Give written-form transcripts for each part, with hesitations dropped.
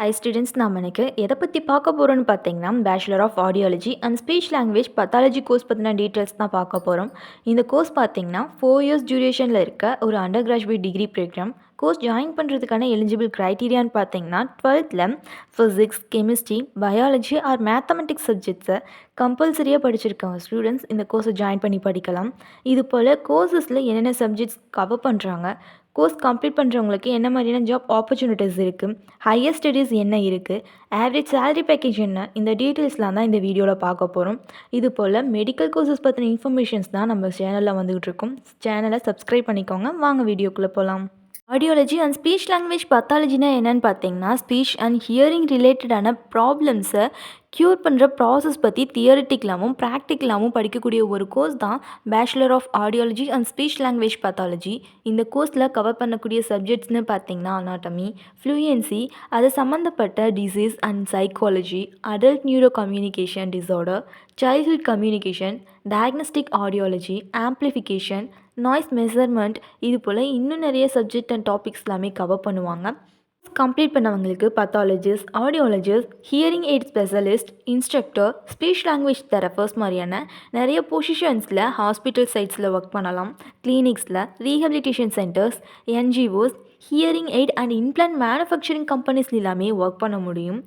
High students நாம் இன்னைக்கு எதை பற்றி பார்க்க போகிறோம்னு பார்த்தீங்கன்னா bachelor of audiology and speech language pathology course பற்றின டீட்டெயில்ஸ் தான் பார்க்க போகிறோம். இந்த கோர்ஸ் பார்த்தீங்கன்னா 4 இயர்ஸ் டியூரேஷனில் இருக்க ஒரு undergraduate degree program. Course join பண்ணுறதுக்கான எலிஜிபிள் க்ரைட்டீரியான்னு பார்த்தீங்கன்னா 12th physics, chemistry, biology or mathematics சப்ஜெக்ட்ஸை கம்பல்சரியாக படிச்சிருக்கவங்க ஸ்டூடெண்ட்ஸ் இந்த கோர்ஸை ஜாயின் பண்ணி படிக்கலாம். இது போல் கோர்சஸில் என்னென்ன சப்ஜெக்ட்ஸ் கவர் பண்ணுறாங்க, கோர்ஸ் கம்ப்ளீட் பண்ணுறவங்களுக்கு என்ன மாதிரியான ஜாப் ஆப்பர்ச்சுனிட்டிஸ் இருக்குது, ஹையர் ஸ்டடீஸ் என்ன இருக்குது, ஆவரேஜ் சேலரி பேக்கேஜ் என்ன, இந்த டீட்டெயில்ஸ்லாம் தான் இந்த வீடியோவில் பார்க்க போகிறோம். இது போல் மெடிக்கல் கோர்சஸ் பற்றின இன்ஃபர்மேஷன்ஸ் தான் நம்ம சேனலில் வந்துகிட்டு இருக்கோம். சேனலை சப்ஸ்கிரைப் பண்ணிக்கோங்க. வாங்க வீடியோக்குள்ளே போகலாம். ஆடியாலஜி அண்ட் ஸ்பீச் லாங்குவேஜ் பத்தாலஜினா என்னென்னு பார்த்தீங்கன்னா ஸ்பீச் அண்ட் ஹியரிங் ரிலேட்டடான ப்ராப்ளம்ஸை க்யூர் பண்ணுற ப்ராசஸ் பற்றி தியரிட்டிக்கலாகவும் ப்ராக்டிக்கலாகவும் படிக்கக்கூடிய ஒரு கோர்ஸ் தான் bachelor of audiology and speech language pathology. இந்த கோர்ஸில் கவர் பண்ணக்கூடிய சப்ஜெக்ட்ஸ்னு பார்த்தீங்கன்னா அனாட்டமி, ஃப்ளூயன்சி, அது சம்மந்தப்பட்ட disease and psychology, adult neuro communication disorder, childhood communication, diagnostic audiology, amplification, noise measurement, இது போல் இன்னும் நிறைய சப்ஜெக்ட் அண்ட் டாபிக்ஸ் எல்லாமே கவர் பண்ணுவாங்க. கம்ப்ளீட் பண்ணவங்களுக்கு pathologist, audiologist, hearing aid specialist, instructor, speech language therapists மாதிரியான நிறைய பொசிஷன்ஸில் ஹாஸ்பிட்டல் சைட்ஸில் ஒர்க் பண்ணலாம். கிளினிக்ஸில், rehabilitation centres, NGOs, hearing aid and implant manufacturing companies எல்லாமே ஒர்க் பண்ண முடியும்.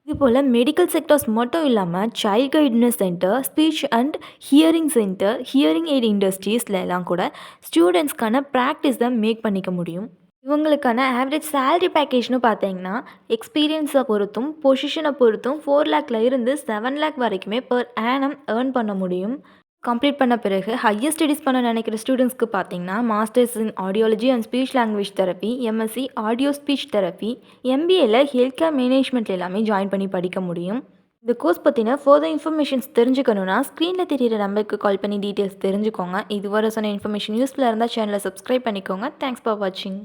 இதுபோல் மெடிக்கல் செக்டர்ஸ் மட்டும் இல்லாமல் child guidance centre, speech and hearing centre, hearing aid இண்டஸ்ட்ரீஸில் எல்லாம் கூட ஸ்டூடெண்ட்ஸ்க்கான ப்ராக்டிஸை மேக் பண்ணிக்க முடியும். இவங்களுக்கான ஆவரேஜ் சேலரி பேக்கேஜ்னு பார்த்தீங்கன்னா எக்ஸ்பீரியன்ஸை பொறுத்தும் பொசிஷனை பொறுத்தும் 4 லேக்கில் இருந்து 7 லேக் வரைக்குமே பர் ஆனம் ஏர்ன் பண்ண முடியும். கம்ப்ளீட் பண்ண பிறகு ஹையர் ஸ்டடீஸ் பண்ண நினைக்கிற ஸ்டூடெண்ட்ஸ்க்கு பார்த்தீங்கன்னா masters in audiology and speech language therapy, MSc audio speech therapy, எம்பிஏல ஹெல்த் கேர் மேனேஜ்மெண்ட் எல்லாமே ஜாயின் பண்ணி படிக்க முடியும். இந்த கோர்ஸ் பற்றின ஃபர்தர் இன்ஃபர்மேஷன்ஸ் தெரிஞ்சுக்கணுன்னா ஸ்க்ரீனில் தெரியிற நம்பருக்கு கால் பண்ணி டீட்டெயில்ஸ் தெரிஞ்சுக்கோங்க. இதுவரை சொன்ன இன்ஃபர்மேஷன் யூஸ்ஃபுல்லாக இருந்தால் சேனலை சப்ஸ்கிரைப் பண்ணிக்கோங்க. தேங்க்ஸ் ஃபார் வாட்சிங்.